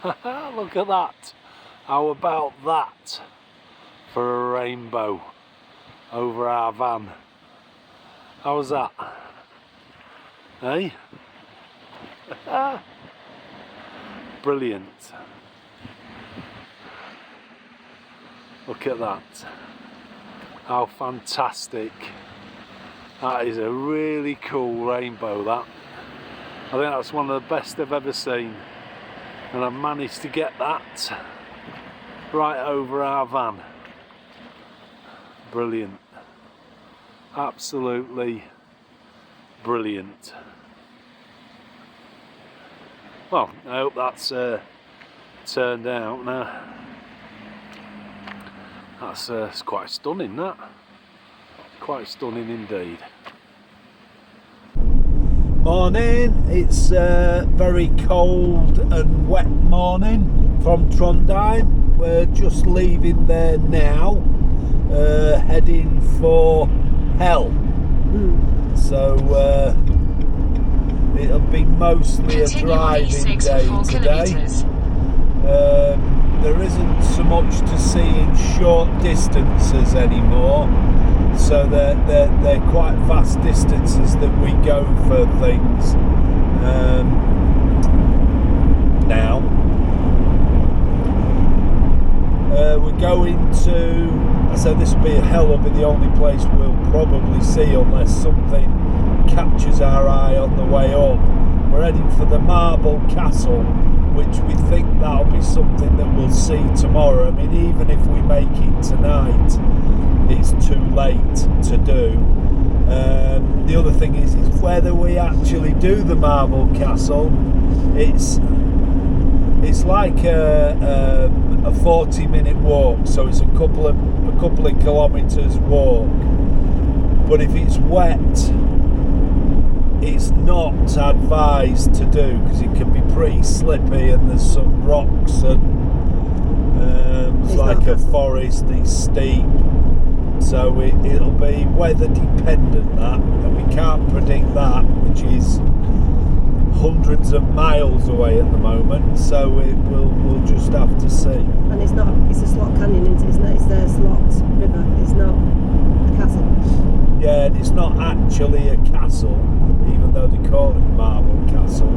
Look at that. How about that for a rainbow over our van? How's that? Eh? Brilliant. Look at that. How fantastic. That is a really cool rainbow, that. I think that's one of the best I've ever seen. And I've managed to get that right over our van. Brilliant. Absolutely brilliant. Well, I hope that's turned out now. That's it's quite stunning, that. Quite stunning indeed. Morning, it's a very cold and wet morning from Trondheim. We're just leaving there now, heading for Hell. So it'll be mostly a driving day today. There isn't so much to see in short distances anymore, so they're quite vast distances that we go for things now. We're going to, so this will be Hell will be the only place we'll probably see unless something catches our eye on the way up. We're heading for the Marble Castle, which we think that'll be something that we'll see tomorrow. I mean, even if we make it tonight, it's too late to do. The other thing is whether we actually do the Marble Castle. It's like a 40-minute walk, so it's a couple of kilometres walk. But if it's wet, it's not advised to do because it can be pretty slippy and there's some rocks and it's like a forest, it's steep, so it'll be weather dependent, that, and we can't predict that, which is hundreds of miles away at the moment, so we'll just have to see. And it's a slot canyon, isn't it? It's the Slot River, it's not a castle. Yeah, and it's not actually a castle, even though they call it Marble Castle.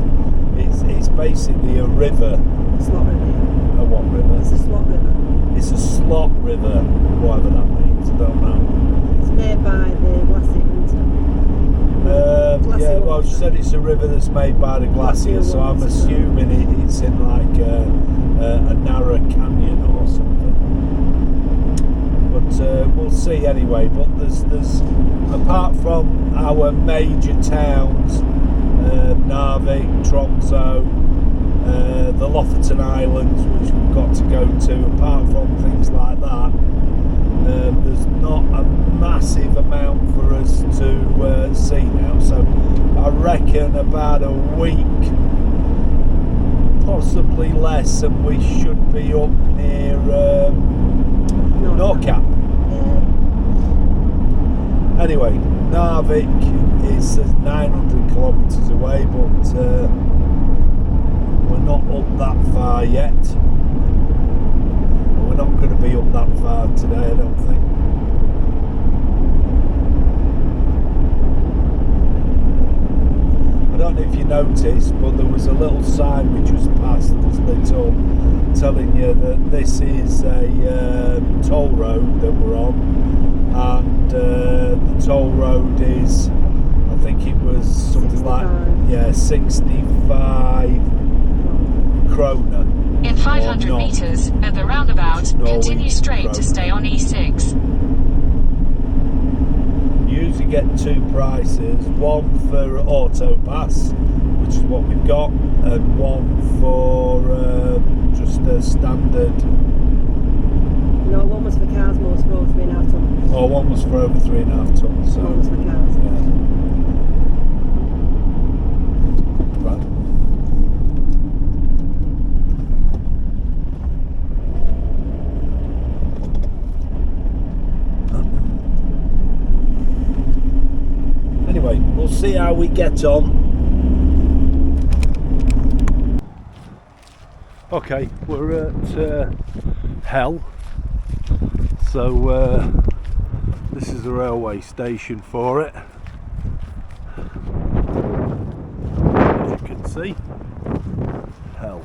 It's basically a river. Slot River, yeah. A what river? It's a slot river. It's a slot river, whatever that means, I don't know. It's made by the glacier. Yeah, well, she said it's a river that's made by the glacier, so I'm assuming it's in like a narrow canyon or something. But we'll see anyway. But there's apart from our major towns, Narvik, Tromsø, the Lofoten Islands, which we've got to go to, apart from things like that, there's not a massive amount for us to see now. So I reckon about a week, possibly less, and we should be up near Nordkapp. Anyway, Narvik is 900 kilometres away, but we're not up that far yet. We're not going to be up that far today, I don't think. I don't know if you noticed, but there was a little sign we just passed that was lit up telling you that this is a toll road that we're on, and the toll road is, I think it was something 65. Like 65 kroner. In 500 metres, at the roundabout, continue straight to stay on E6. You usually get two prices, one for Autopass, which is what we've got, and one for just a standard. No, one was for cars, one was for over 3.5 tonnes. Oh, one was for over 3.5 tonnes. So one was for cars. Yeah. Right. Anyway, we'll see how we get on. Okay, we're at Hell. So this is the railway station for it. As you can see, Hell.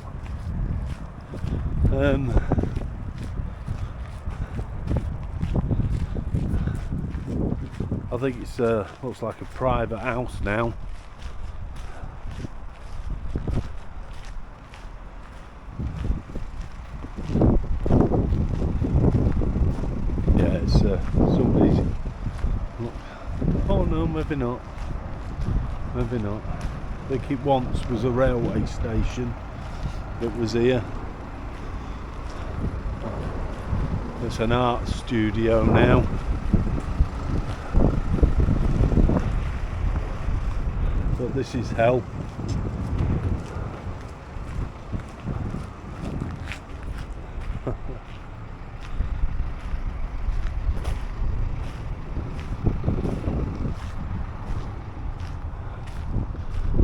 I think it's looks like a private house now. Yeah, it's somebody's. Oh no, maybe not. Maybe not. I think it once was a railway station that was here. It's an art studio now. But this is Hell.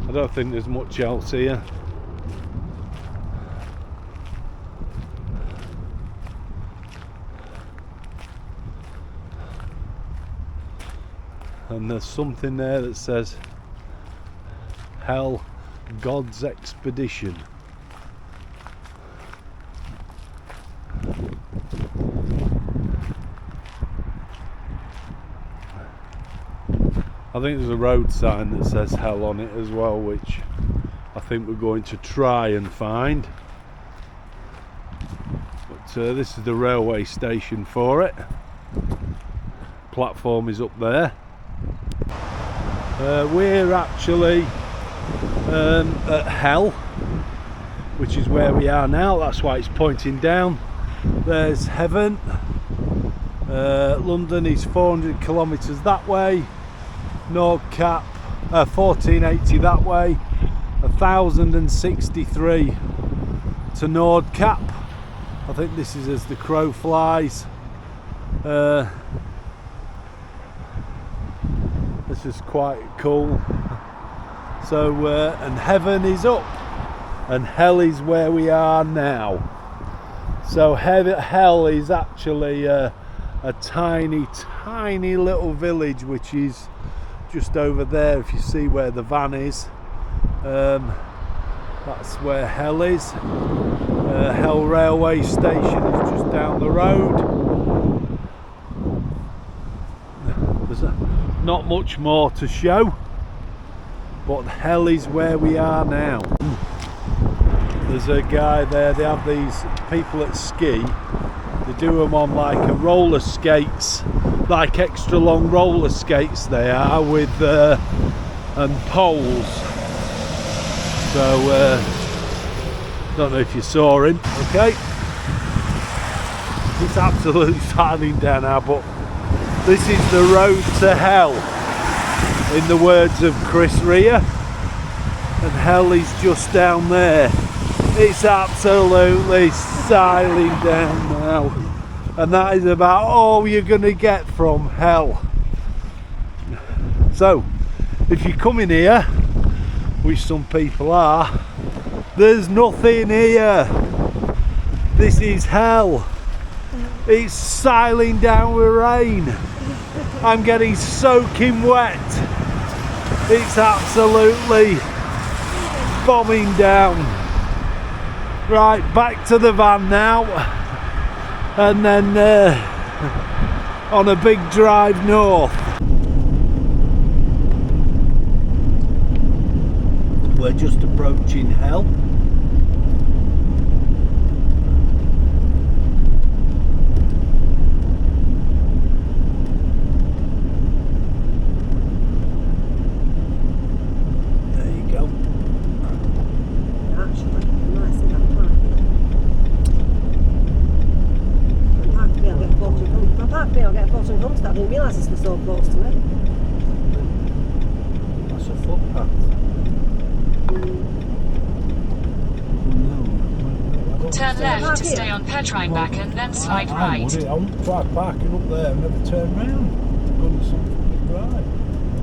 I don't think there's much else here. And there's something there that says Hell God's Expedition. I think there's a road sign that says Hell on it as well, which I think we're going to try and find. But this is the railway station for it. Platform is up there. We're actually at Hell, which is where we are now. That's why it's pointing down. There's heaven. London is 400 kilometres that way. Nordcap 1480 that way, 1063 to Nordcap. I think this is as the crow flies. This is quite cool. So and heaven is up and Hell is where we are now. So Hell is actually a tiny little village which is just over there. If you see where the van is, that's where Hell is. Hell railway station is just down the road. There's not much more to show, but Hell is where we are now. There's a guy there, they have these people that ski, they do them on like a roller skates, like extra long roller skates they are, with and poles. So don't know if you saw him. Okay, it's absolutely sliding down now, but this is the road to Hell, in the words of Chris Rea, and Hell is just down there. It's absolutely sailing down now. And that is about all you're going to get from Hell. So, if you come in here, which some people are, there's nothing here. This is Hell. It's sailing down with rain. I'm getting soaking wet. It's absolutely bombing down. Right, back to the van now. And then on a big drive north. We're just approaching Hell. There you go. Actually, nice in that park. I might be able to get Bolton Comstock. I didn't realise this was so close to it. That's a footpath. Turn left to stay on Petrine and then slide right. I wouldn't try parking up there and never turn round. Go to something right.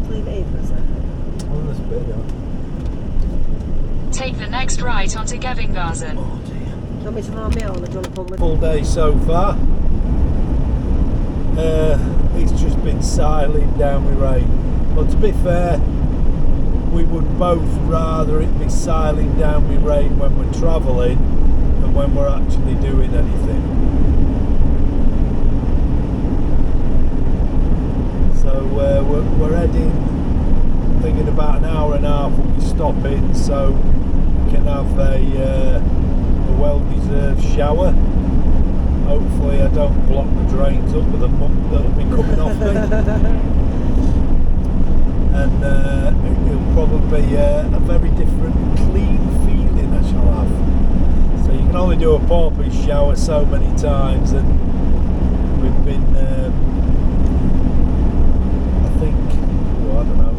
Leave it in for a second. Oh, that's better. Take the next right onto Gevingazen. Oh dear. Want me to run me on or do you want to come with Full day so far. It's just been siling down with rain. But to be fair, we would both rather it be siling down with rain when we're travelling than when we're actually doing anything. So we're heading, thinking about an hour and a half we'll be stopping, so we can have a well-deserved shower. Hopefully I don't block the drains up with the muck that'll be coming off me. And it'll probably be a very different clean feeling I shall have. So you can only do a porpoise shower so many times, and we've been I think, I don't know,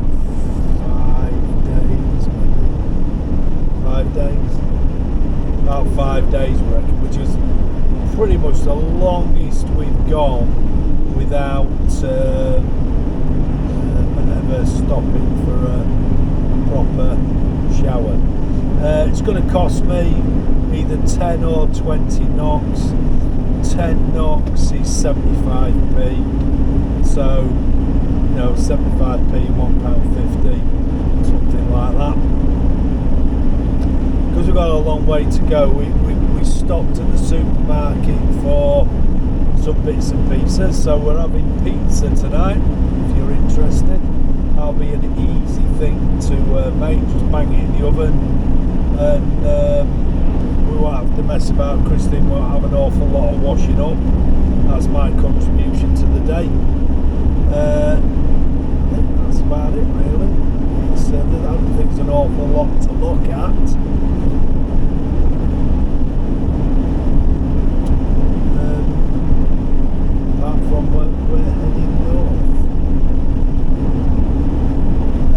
5 days, about 5 days I reckon, which is pretty much the longest we've gone without ever stopping for a proper shower. It's going to cost me either 10 or 20 knocks. 10 knocks is 75p, so 75p, £1.50, something like that. Because we've got a long way to go, we stopped at the supermarket for some bits and pieces, so we're having pizza tonight. If you're interested, that'll be an easy thing to make. Just bang it in the oven, and we won't have to mess about. Christine won't have an awful lot of washing up. That's my contribution to the day. I think that's about it really. I don't think there's an awful lot to look at. From we're heading north.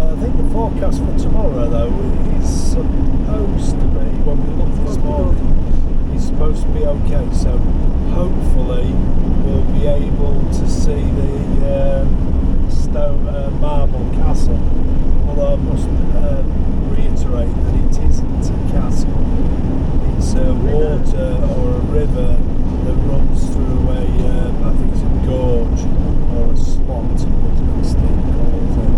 I think the forecast for tomorrow though is supposed to be, when we looked this morning, is supposed to be okay, so hopefully we'll be able to see the marble castle, although I must reiterate that it isn't a castle, it's a water or a river that runs through a, I think it's a gorge or a slot, as Christine calls it.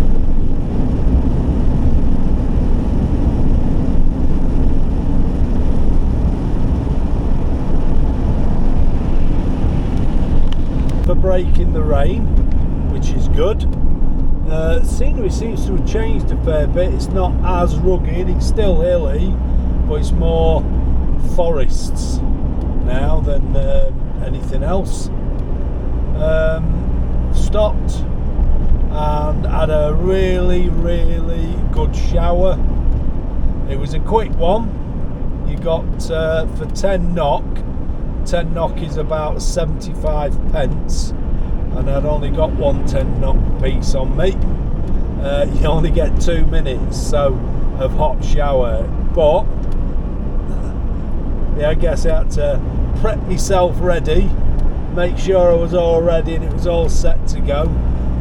For breaking the rain, which is good. Scenery seems to have changed a fair bit. It's not as rugged, it's still hilly, but it's more forests now than anything else. Stopped and had a really good shower. It was a quick one. You got for 10 knock is about 75 pence, and I'd only got one 10 knock piece on me. You only get 2 minutes of hot shower, but I guess I had to prep myself ready, make sure I was all ready and it was all set to go,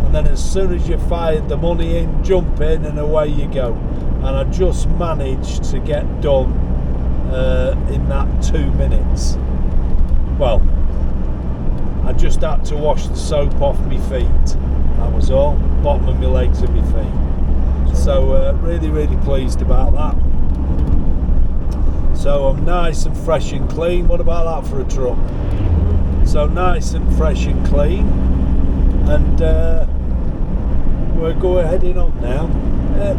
and then as soon as you fired the money in, jump in and away you go. And I just managed to get done in that 2 minutes. Well, I just had to wash the soap off my feet, that was all, bottom of my legs and my feet. So really pleased about that. So I'm nice and fresh and clean. What about that for a truck? So nice and fresh and clean, and we're heading on now.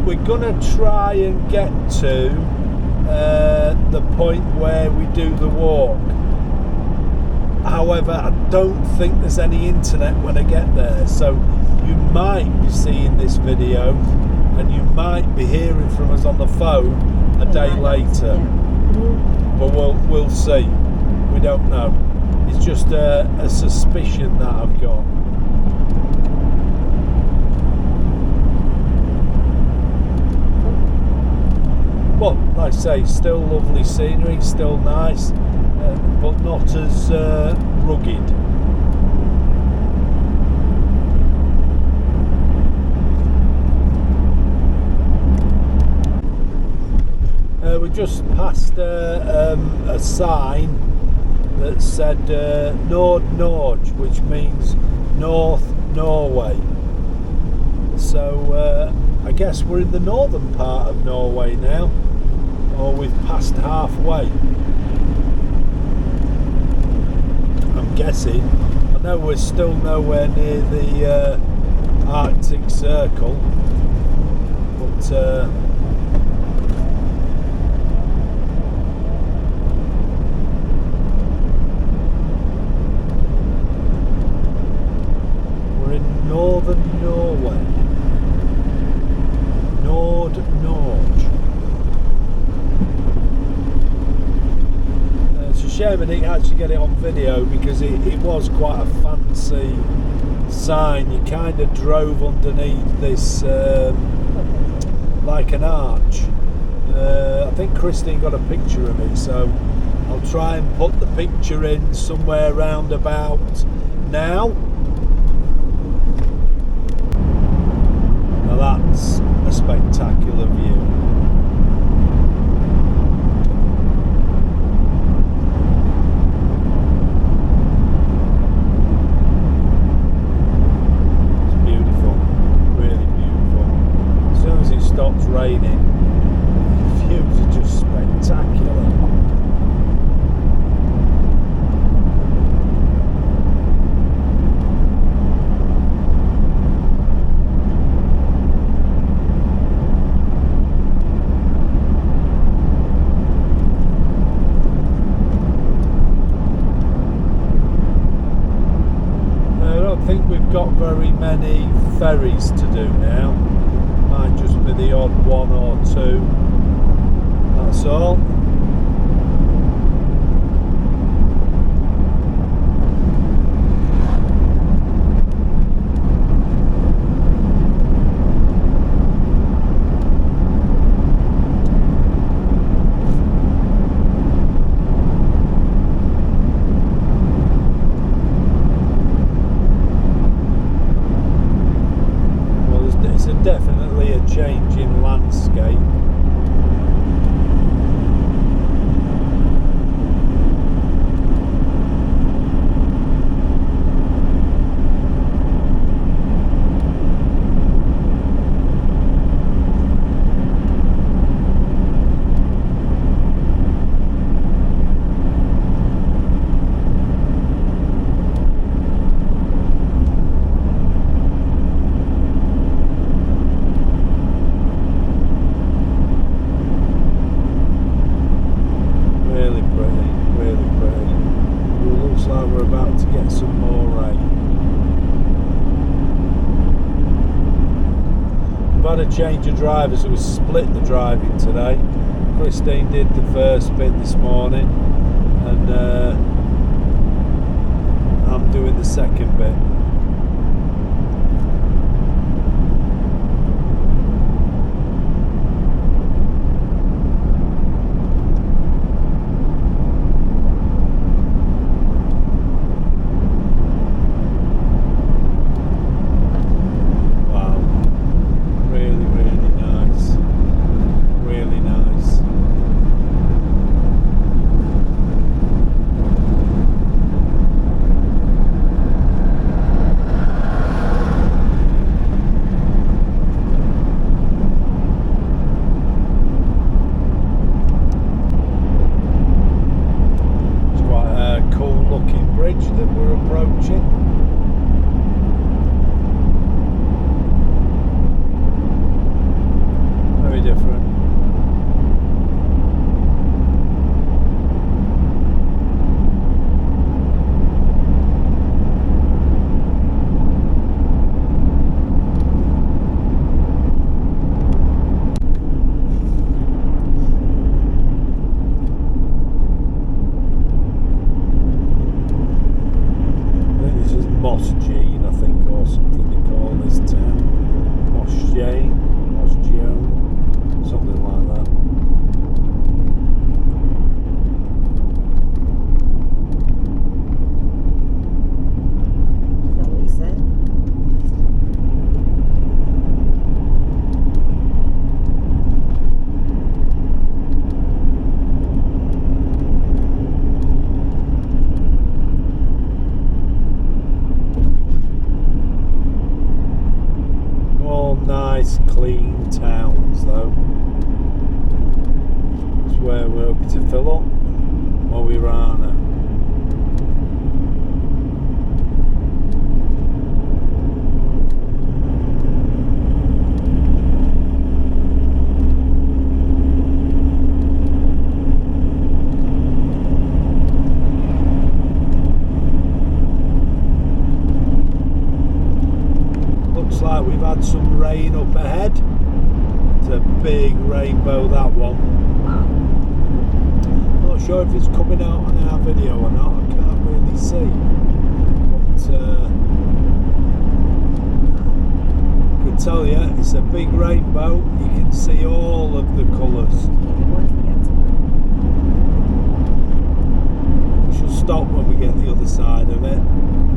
We're gonna try and get to the point where we do the walk. However, I don't think there's any internet when I get there, so you might be seeing this video and you might be hearing from us on the phone a day later. But we'll see. We don't know. It's just a suspicion that I've got. Well, like I say, still lovely scenery, still nice, but not as rugged. We just passed a a sign that said Nord-Norge, which means North Norway. So I guess we're in the northern part of Norway now, or we've passed halfway. I'm guessing. I know we're still nowhere near the Arctic Circle, but we're in northern Norway. Nord-Norge. It's a shame I didn't actually get it on video, because it was quite a fancy sign. You kind of drove underneath this like an arch. I think Christine got a picture of it, so I'll try and put the picture in somewhere round about now. Now that's a spectacular view. Stops raining, the views are just spectacular. I don't think we've got very many ferries to do now. Might just be the odd one or two, that's all. Definitely a change in landscape. We're about to get some more rain. We've had a change of drivers, so we split the driving today. Christine did the first bit this morning, and I'm doing the second bit. happy to fill up Mo i Rana. Looks like we've had some rain up ahead. It's a big rainbow, that one. I'm not sure if it's coming out on our video or not, I can't really see. But I can tell you, it's a big rainbow. You can see all of the colours. We shall stop when we get the other side of it.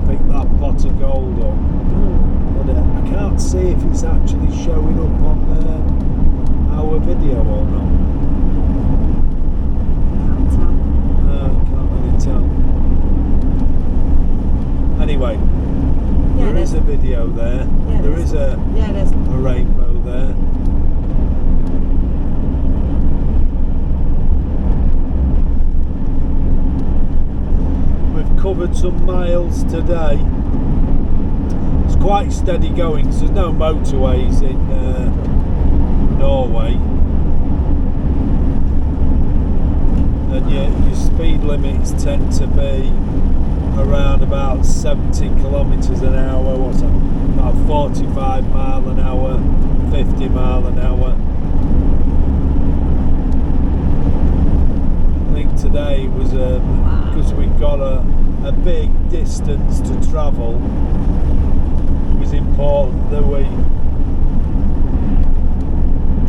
Pick that pot of gold up. But I can't see if it's actually showing up on our video or not. Can't really tell. Anyway, Yeah, there is a video there. Yeah, there is a rainbow there. We've covered some miles today. It's quite steady going because there's no motorways in Norway. And your speed limits tend to be around about 70 kilometres an hour, what's that? About 45 mile an hour, 50 mile an hour. I think today was because we got a big distance to travel. It was important that we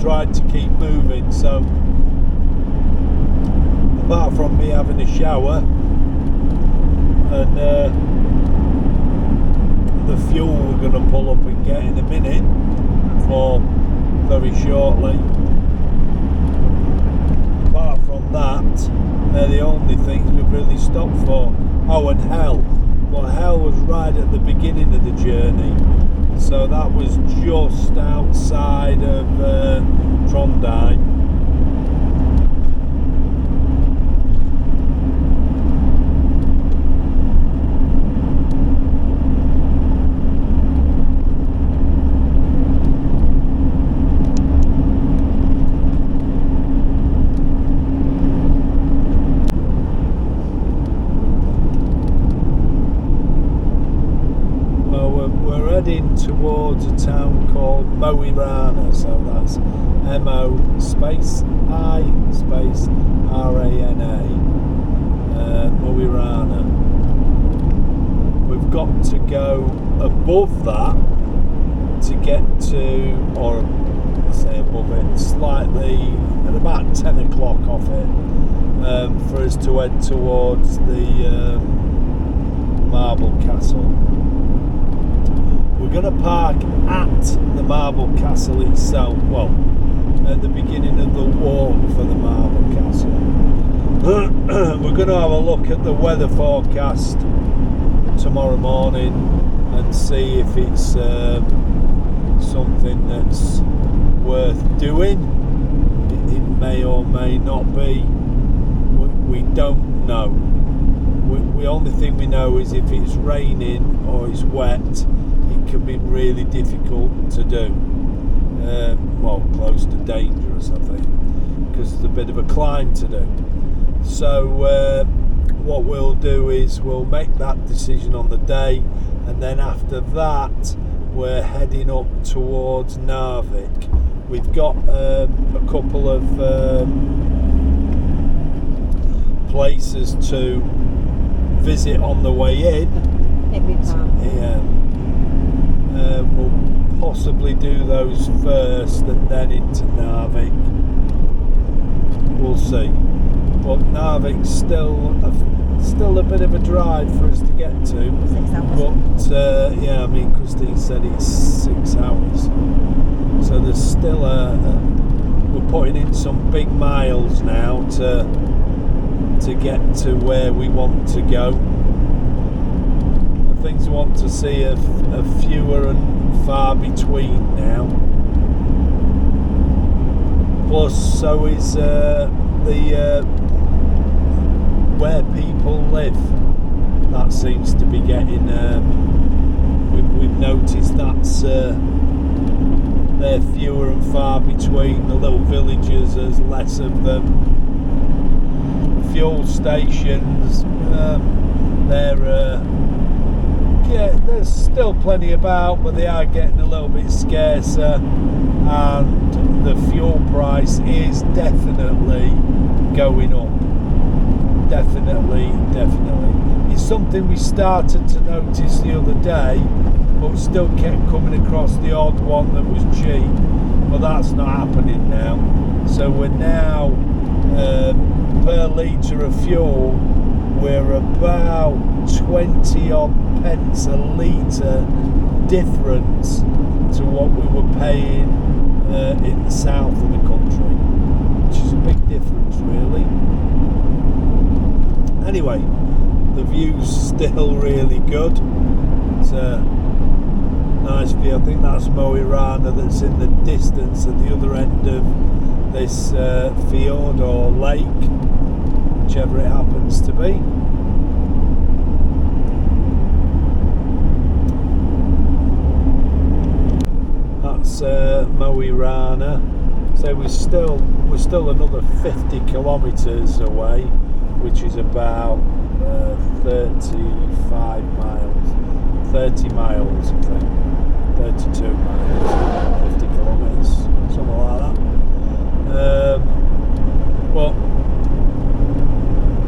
tried to keep moving. So apart from me having a shower and the fuel we're going to pull up and get in a minute or very shortly, apart from that, they're the only things we've really stopped for. Oh, and hell. Well, hell was right at the beginning of the journey, so that was just outside of Trondheim. Heading towards a town called Mo i Rana, so that's M-O space I space R-A-N-A, Mo i Rana. We've got to go above that to get to, or I say above it, slightly at about 10 o'clock off it, for us to head towards the Marble Castle. We're going to park at the Marble Castle itself, well, at the beginning of the walk for the Marble Castle. We're going to have a look at the weather forecast tomorrow morning and see if it's something that's worth doing. It may or may not be. We don't know. The only thing we know is if it's raining or it's wet, it can be really difficult to do. Well, close to dangerous, I think, because it's a bit of a climb to do. So what we'll do is we'll make that decision on the day, and then after that we're heading up towards Narvik. We've got a couple of places to visit on the way in. If we can. Yeah. We'll possibly do those first and then into Narvik. We'll see. But Narvik's still a bit of a drive for us to get to. 6 hours. But yeah, I mean, Christine said it's 6 hours. So there's still we're putting in some big miles now to get to where we want to go. The things we want to see are fewer and far between now. Plus, so is the where people live. That seems to be getting. We've noticed that's they're fewer and far between. The little villages, there's less of them. Fuel stations, there's still plenty about, but they are getting a little bit scarcer, and the fuel price is definitely going up. Definitely. It's something we started to notice the other day, but we still kept coming across the odd one that was cheap, but that's not happening now. So we're now per litre of fuel, we're about 20 odd pence a litre difference to what we were paying in the south of the country, which is a big difference really. Anyway, the view's still really good. It's a nice view. I think that's Mo i Rana that's in the distance at the other end of this fjord or lake, whichever it happens to be. That's Mo i Rana. So we're still another 50 kilometres away, which is about 35 miles, 30 miles I think, 32 miles, 50 kilometres, something like that. But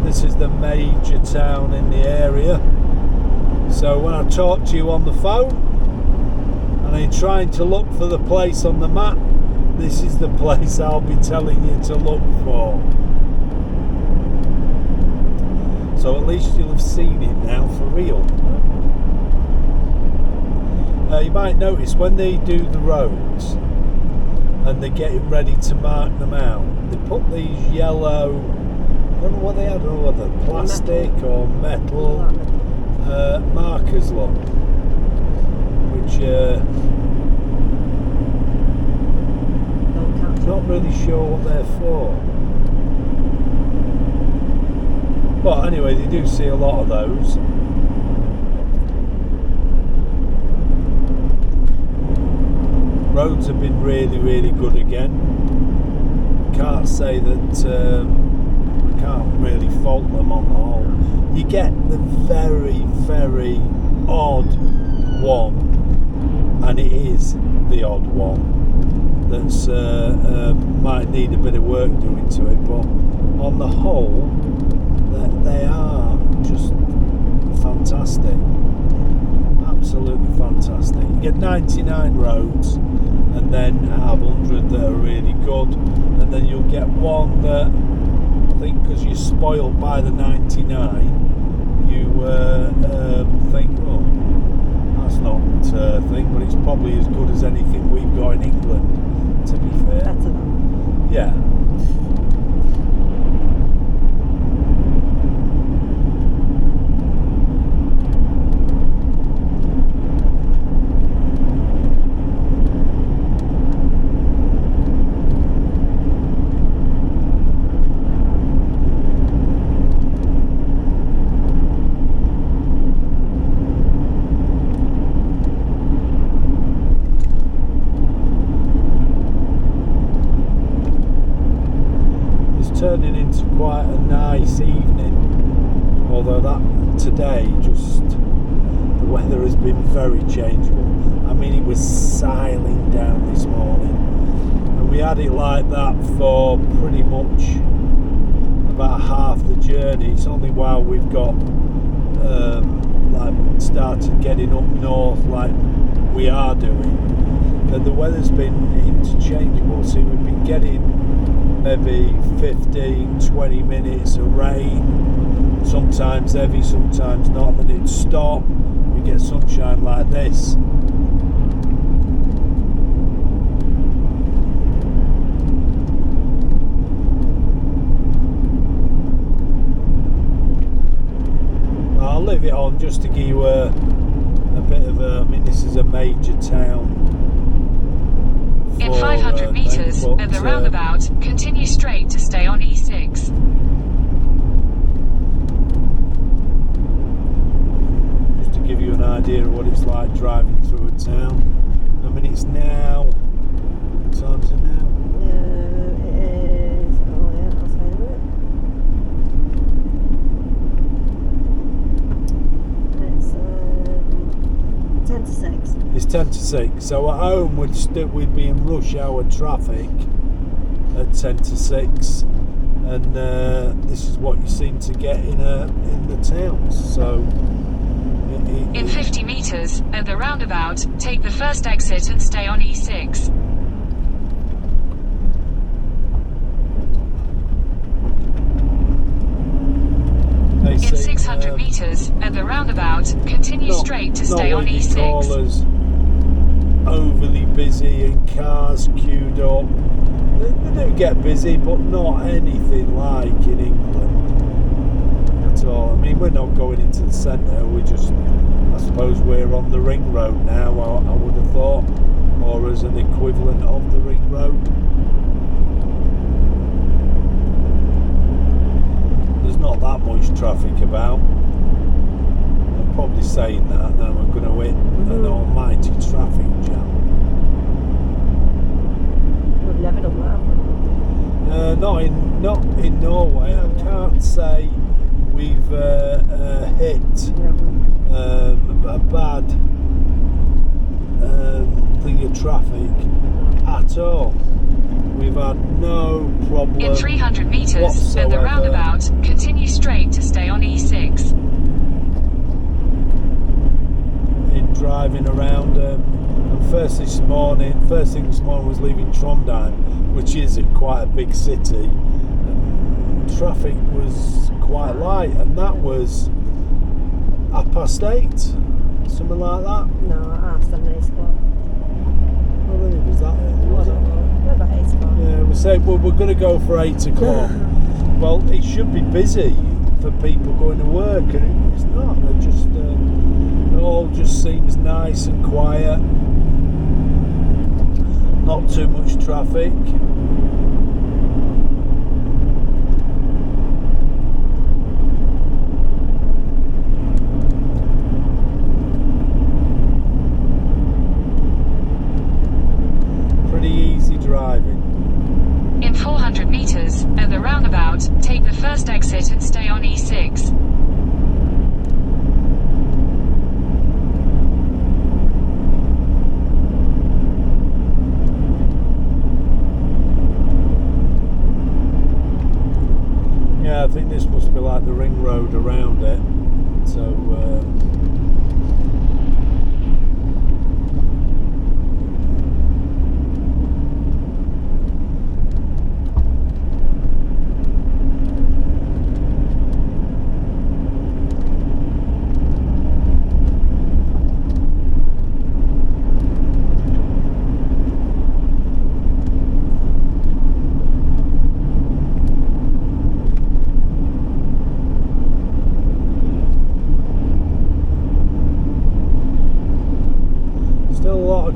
this is the major town in the area. So when I talk to you on the phone and I'm trying to look for the place on the map, this is the place I'll be telling you to look for. So at least you'll have seen it now for real. You might notice when they do the roads and they're getting ready to mark them out, they put these yellow, I don't know what they are, I don't know whether plastic or metal markers, look, which not really sure what they're for. But anyway, they do see a lot of those. Roads have been really good again. Can't say that I can't really fault them on the whole. You get the very odd one, and it is the odd one that's might need a bit of work doing to it, but on the whole they are just fantastic, absolutely fantastic. You get 99 roads and then have 100 that are really good, and then you'll get one that I think because you're spoiled by the 99 you think, oh, that's not a thing, but it's probably as good as anything we've got in England, to be fair. Better than. Yeah. Turning into quite a nice evening, although that today just the weather has been very changeable. I mean, it was siling down this morning and we had it like that for pretty much about half the journey. It's only while we've got like started getting up north like we are doing that the weather's been interchangeable. See, we've been getting maybe 15-20 minutes of rain, sometimes heavy, sometimes not, then it'd stop, we get sunshine like this. I'll leave it on just to give you a bit of a, I mean, this is a major town. In 500 metres at the roundabout, continue straight to stay on E6. like driving through a town. I mean, it's now. What time is it now? It is. Oh yeah, I'll say in a minute. It's 10 to 6. It's 10 to 6. So at home we'd be in rush hour traffic at 10 to 6, and this is what you seem to get in the towns. So. In 50 metres, at the roundabout, take the first exit and stay on E6. In 600 metres, at the roundabout, continue straight to stay on E6. Call us overly busy and cars queued up. They do get busy, but not anything like in England at all. I mean, we're not going into the centre, we're just, I suppose we're on the ring road now, I would have thought, or as an equivalent of the ring road. There's not that much traffic about. I'm probably saying that, and then we're going to hit an almighty traffic jam. We've never done that. Not in Norway. I can't say we've hit a bad thing of traffic at all. We've had no problem. In 300 metres, whatsoever. at the roundabout, continue straight to stay on E6. In driving around, and first thing this morning was leaving Trondheim, which is quite a big city. Traffic was quite light, and that was 8:30, something like that. No, at 7, 8 o'clock. Oh, really? Was that early? Was it? About 8 o'clock. Yeah, we said we're going to go for 8 o'clock. Well, it should be busy for people going to work, and it's not. They're just it all just seems nice and quiet. Not too much traffic. Pretty easy driving. In 400 metres, at the roundabout, take the first exit and stay on E6. Yeah, I think this must be like the ring road around it. So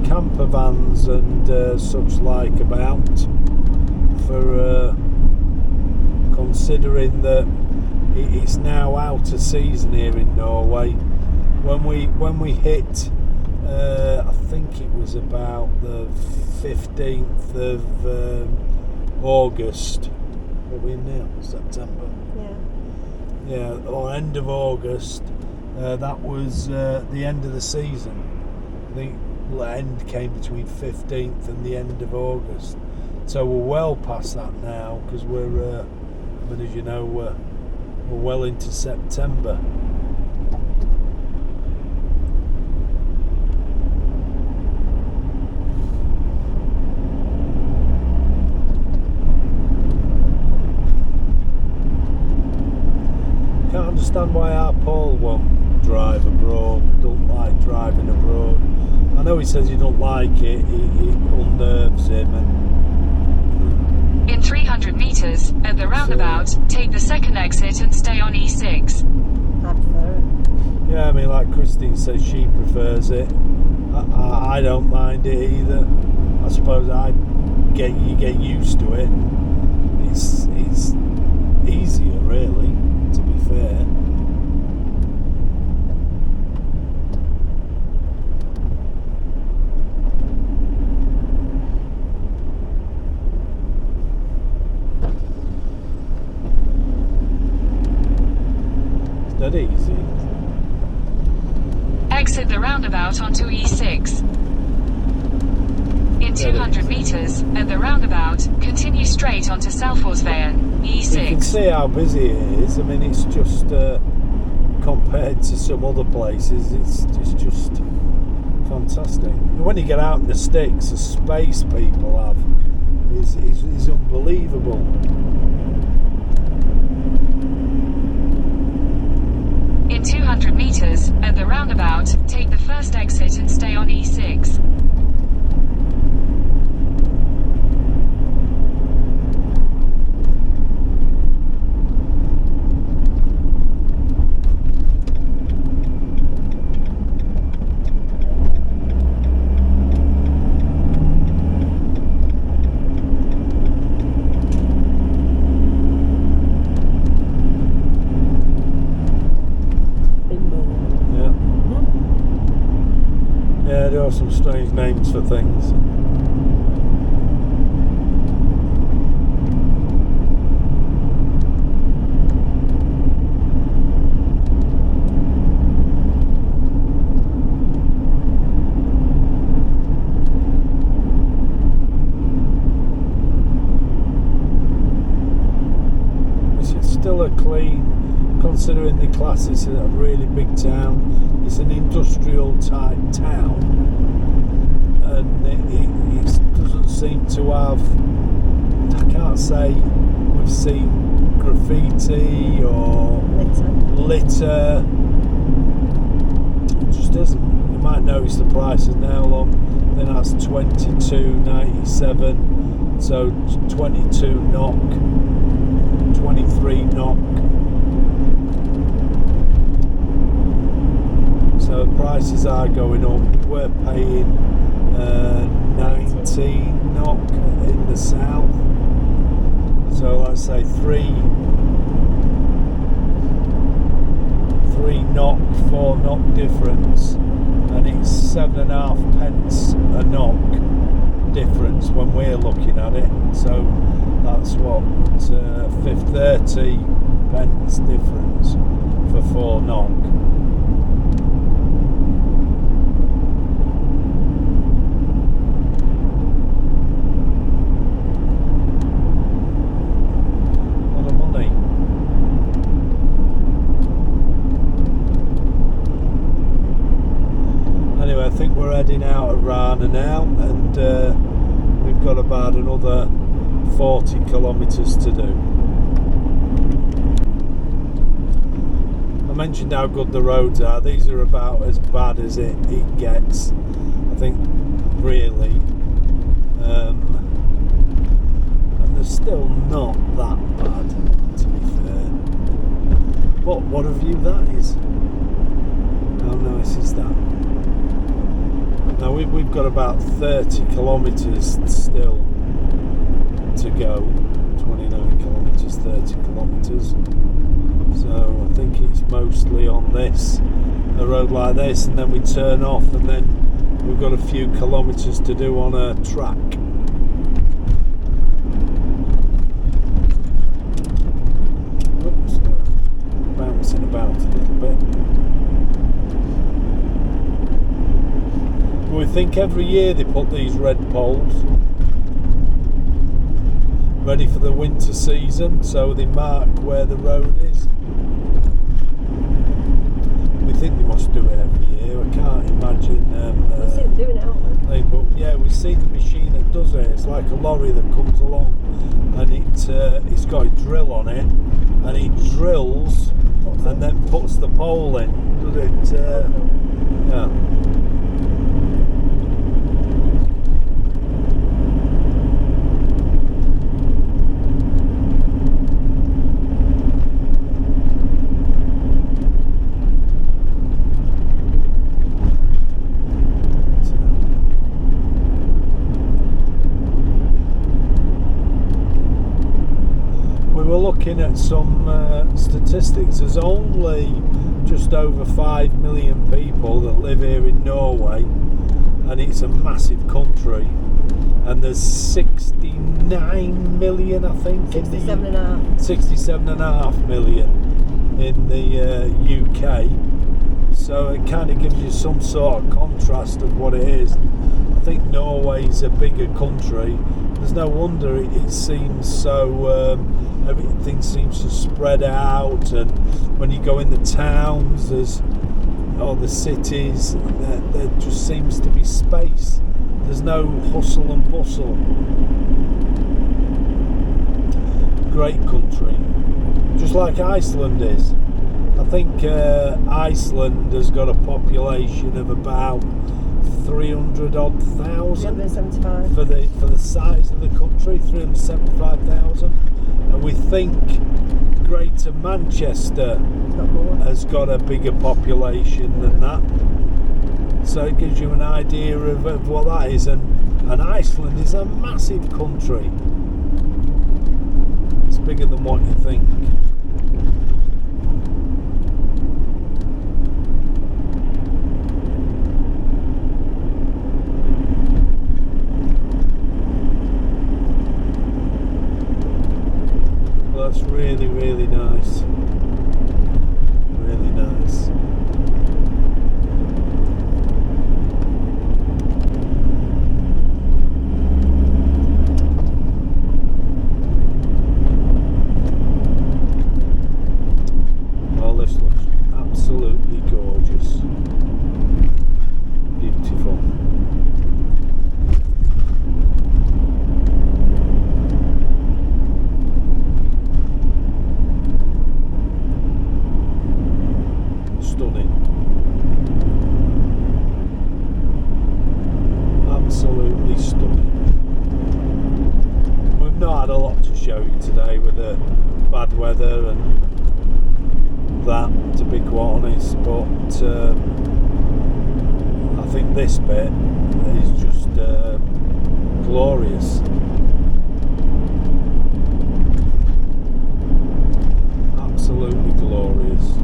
camper vans and such like about, for considering that it's now out of season here in Norway. When we hit I think it was about the 15th of August. What are we in now? September? Yeah, or end of August. That was the end of the season. I think the end came between 15th and the end of August, so we're well past that now, because we're but as you know, we're well into September. Can't understand why our Paul won't drive abroad, don't like driving abroad. I know he says he don't like it, it unnerves him. In 300 metres, at the roundabout, take the second exit and stay on E6. I prefer it. Yeah, I mean, like Christine says, she prefers it. I don't mind it either. I suppose you get used to it. It's easier, really, to be fair. That easy. Exit the roundabout onto E6. In 200 metres, at the roundabout, continue straight onto Selforsveien, You can E6. see how busy it is. I mean, it's just compared to some other places, it's just fantastic. When you get out in the sticks, the space people have is unbelievable. In 200 metres, at the roundabout, take the first exit and stay on E6. Yeah, there are some strange names for things. It's still a clean, considering the class is a really big town. It's an industrial type town, and it doesn't seem to have, I can't say we've seen graffiti or litter. It just isn't. You might notice the prices now. Look, then that's 22.97, so 22 NOK, 23 NOK. So prices are going up. We're paying 19 NOK in the south. So let's say 3 NOK, 4 NOK difference, and it's 7.5 pence a NOK difference when we're looking at it. So that's what 30 pence difference for 4 NOK. I think we're heading out of Rana now, and we've got about another 40 kilometres to do. I mentioned how good the roads are. These are about as bad as it gets, I think, really, and they're still not that bad, to be fair. What a view that is. How nice is that? Now we've got about 30 kilometres still to go, 29 kilometres, 30 kilometres. So I think it's mostly on this, a road like this, and then we turn off, and then we've got a few kilometres to do on a track. Oops, bouncing about a little bit. We think every year they put these red poles ready for the winter season, so they mark where the road is. We think they must do it every year. I can't imagine. We've seen them doing it, haven't we? But yeah, we've seen the machine that does it. It's like a lorry that comes along, and it's got a drill on it, and it drills and then puts the pole in. Does it? Yeah. Looking at some statistics, there's only just over 5 million people that live here in Norway, and it's a massive country, and there's 69 million, I think, 67.5 67.5 million in the UK. So it kind of gives you some sort of contrast of what it is. I think Norway's a bigger country. There's no wonder it seems so. Everything seems to spread out, and when you go in the towns, or the cities, there just seems to be space. There's no hustle and bustle. Great country, just like Iceland is. I think Iceland has got a population of about 300 odd thousand 375. for the size of the country, 375,000, and we think Greater Manchester has got a bigger population than that. So it gives you an idea of what that is, and Iceland is a massive country. It's bigger than what you think. That's really, really nice. Really nice. Well, this looks absolutely gorgeous. Beautiful. Stunning. Absolutely stunning. We've not had a lot to show you today with the bad weather and that, to be quite honest, but I think this bit is just glorious. Absolutely glorious.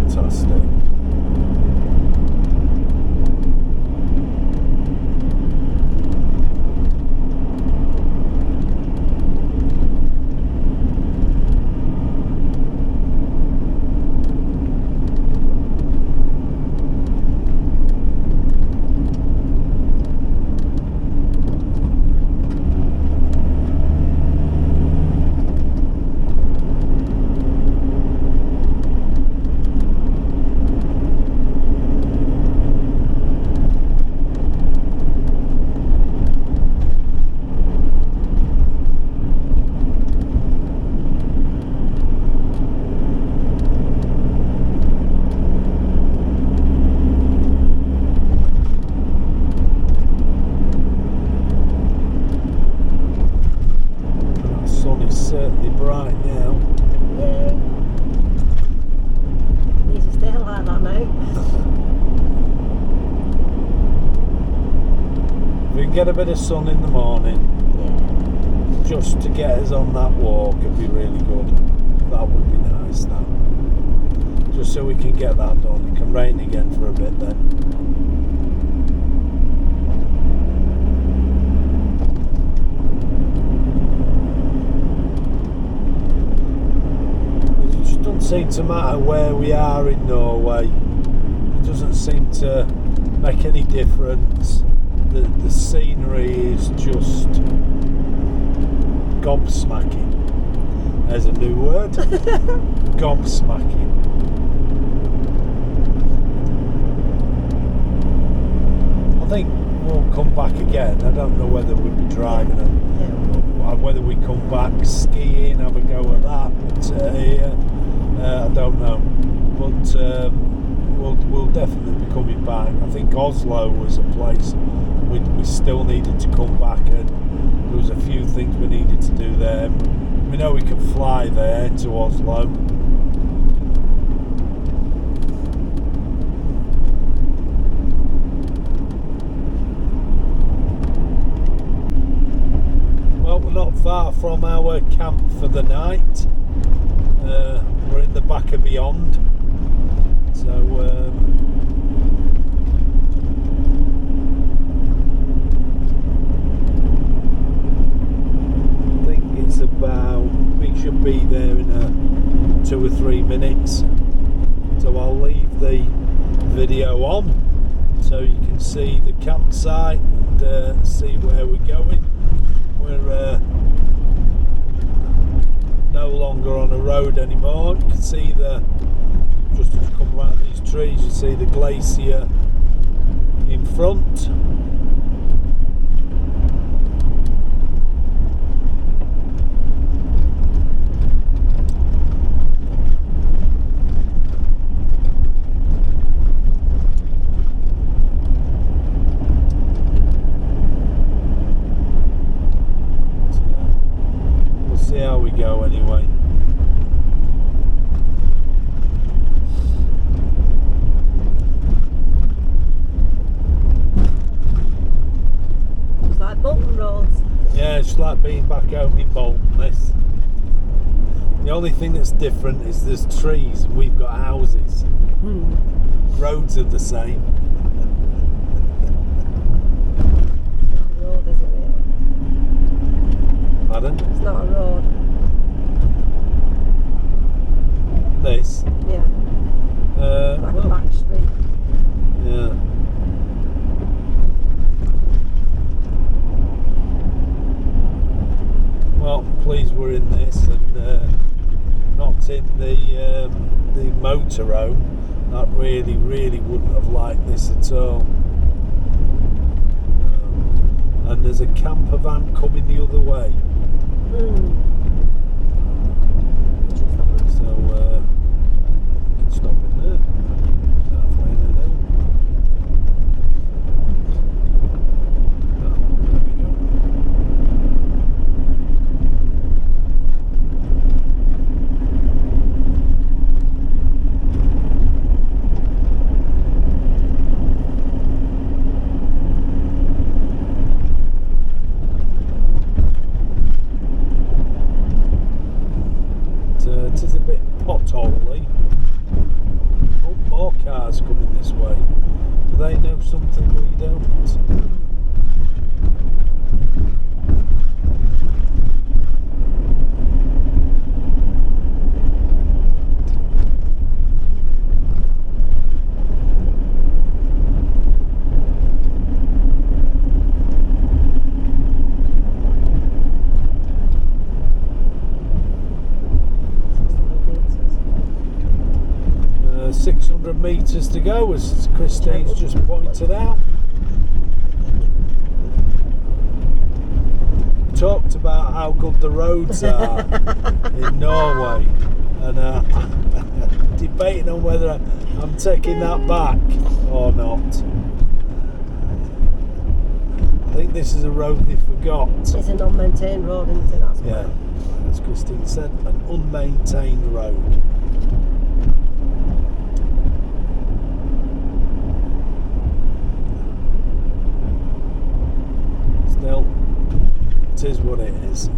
Fantastic. Certainly bright now. Yay. Needs to stay like that now. If we can get a bit of sun in the morning, Yeah. just to get us on that walk, it'd be really good. That would be nice, that. Just so we can get that done. It can rain again for a bit then. It doesn't seem to matter where we are in Norway. It doesn't seem to make any difference. The scenery is just gobsmacking. There's a new word. Gobsmacking. I think we'll come back again. I don't know whether we'll be driving it, Yeah. or whether we come back skiing, have a go at that here. I don't know, but we'll definitely be coming back. I think Oslo was a place we still needed to come back, and there was a few things we needed to do there. We know we can fly there to Oslo. Well, we're not far from our camp for the night. We're in the back of Beyond, so video on, so you can see the campsite and see where we're going. We're no longer on a road anymore. You can see just as you come around these trees, you see the glacier in front. We'll see how we go anyway. Bolton roads. Yeah, it's like being back home in Bolton, this. The only thing that's different is there's trees and we've got houses. Roads are the same. It's not a road, is it really? Pardon? It's not a road. This? Yeah. Like a back street. Yeah. Well, pleased we're in this and not in the motorhome. That really wouldn't have liked this at all. And there's a camper van coming the other way. So you can stop in there. Halfway there now. Oh, there we go. It is a bit potholy. Oh, more cars coming this way. Do they know something we don't? Uh, 600 metres to go, as Christine's just pointed out. We talked about how good the roads are in Norway, and debating on whether I'm taking that back or not. I think this is a road they forgot. It's an unmaintained road, isn't it? That's Yeah, as Christine said, an unmaintained road. Still, it is what it is.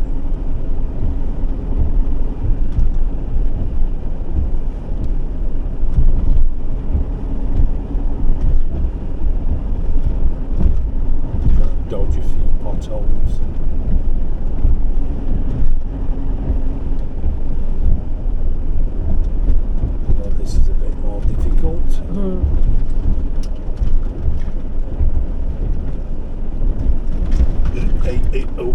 Dodge a few potholes. Although this is a bit more difficult. Hey, oh.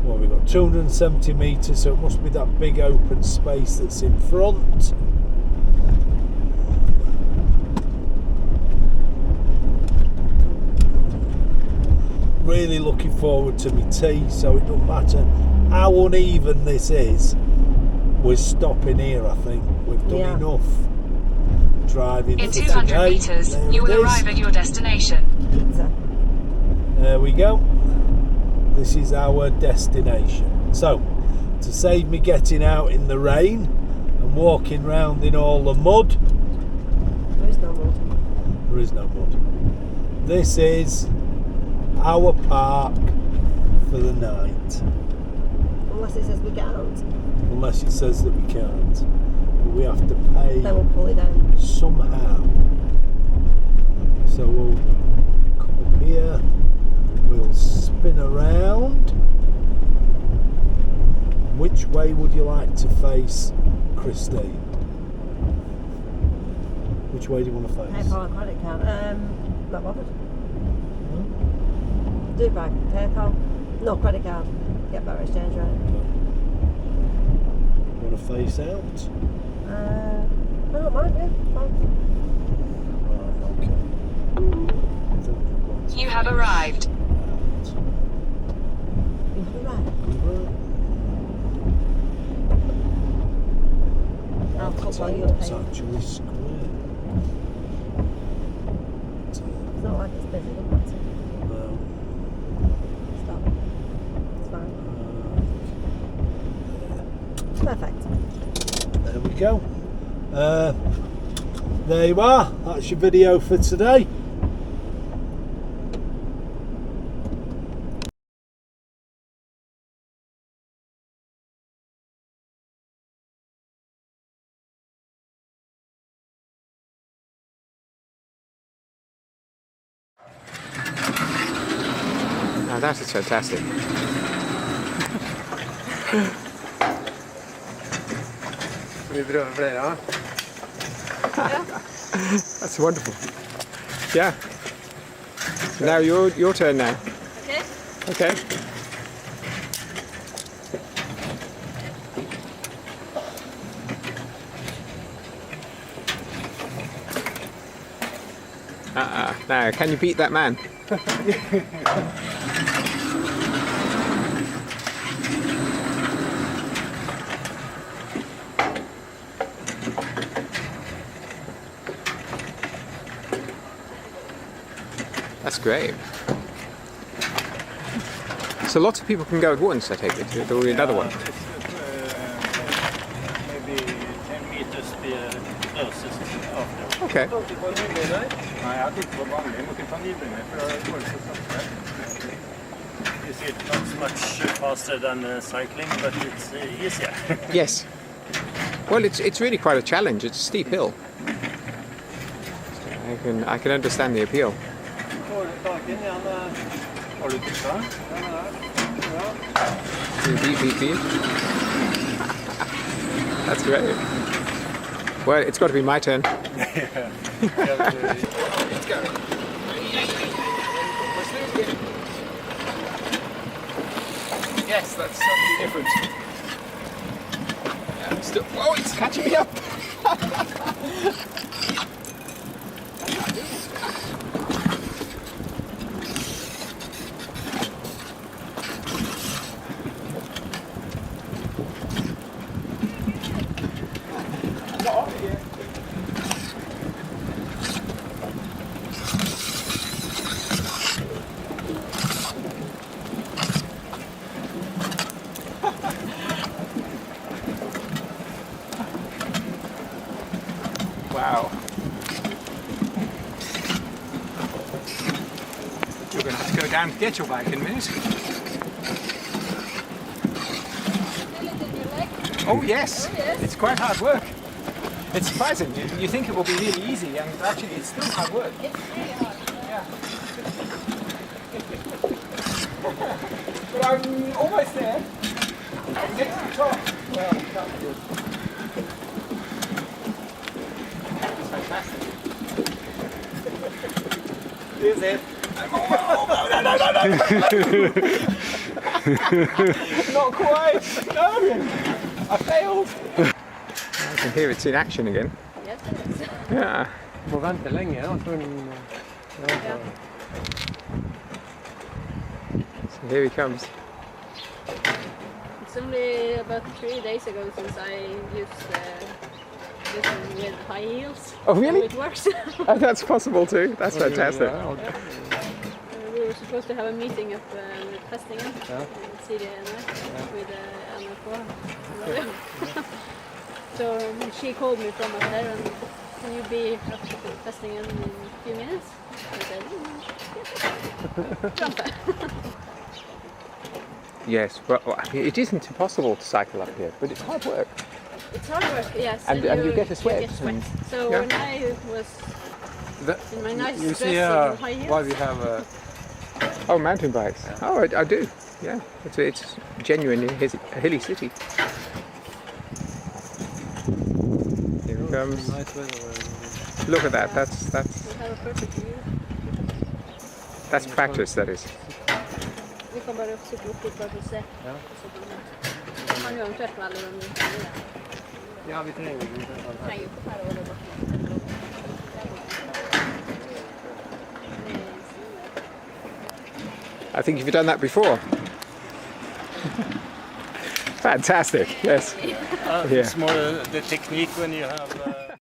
Well, we've got 270 metres, so it must be that big open space that's in front. Really looking forward to my tea, so it doesn't matter how uneven this is. We're stopping here, I think. We've done enough driving. In for 200 today. metres, There you it will is. arrive at your destination. Pizza. There we go. This is our destination. So, to save me getting out in the rain and walking round in all the mud, There is no road. there is no mud. This is our park for the night. Unless it says we can't. Unless it says that we can't. But we have to pay Then we'll pull it down. somehow. So we'll come up here, we'll spin around, which way would you like to face, Christine? Which way do you want to face? PayPal or credit card? Not bothered. Do it by PayPal. No, credit card. Get better exchange rate. Want to face out? I don't mind, yeah. Fine. Right, okay. I think we want to You have face arrived. out. You have it right. I'll Right, put tell while you you're what's paying. actually square. It's not like it's busy, doesn't matter. No. Stop. It's fine. Uh, Perfect. There we go. There you are. That's your video for today. Now that is fantastic. That's wonderful. Yeah. Now your turn now. Okay. Okay. Now, can you beat that man? That's great. So lots of people can go at once, I take it, to do another one. Maybe 10 meters closest after. Okay. Nej, jag hade inte på vanlig. Man kan ta nybringar för att gå så sakta. You see, it's not much faster than cycling, but it's easier. Yes. Well, it's really quite a challenge. It's a steep hill. I can understand the appeal. Har du tittat? Beep. That's great. Well, it's got to be my turn. Let's go. Yes, that's something different. Oh, it's catching me up. Wow. You're going to have to go down to get your bike in a minute. Oh yes, it's quite hard work. It's surprising. You think it will be really easy, and actually it's still hard work. It's really hard. Yeah. But I'm almost there. I'm getting to the top. Well, that's good. It's fantastic. Here's it. Not quite. No. I failed. I can hear it's in action again. Yes, it is. Yeah. Får vänta länge. So here he comes. It's only about 3 days ago since I used this one with high heels. Oh, really? So it works. Oh, that's possible too. That's fantastic. We were supposed to have a meeting up with Festingen in CDNF with NRK. So she called me from up there and can you be up to Festingen in a few minutes? I said, yes. Jump. Yes, well, it isn't impossible to cycle up here, but it's hard work. It's hard work, yes. And you get a sweat. You get sweat. So yeah. when I was in my nice You dress see and high heels, why we have Oh, mountain bikes. Oh, I do. Yeah, it's genuinely a hilly city. Here it comes. Look at that. That's We have a perfect view. that's practice. That is. Vi kommer bara upp cykla upp dit bara för att se. Ja. Han gör eventuellt med alla de Ja, vi trenger ikke. kan ju här och där. I think you've done that before. Fantastic. Yes. Yeah. It's more the technique when you have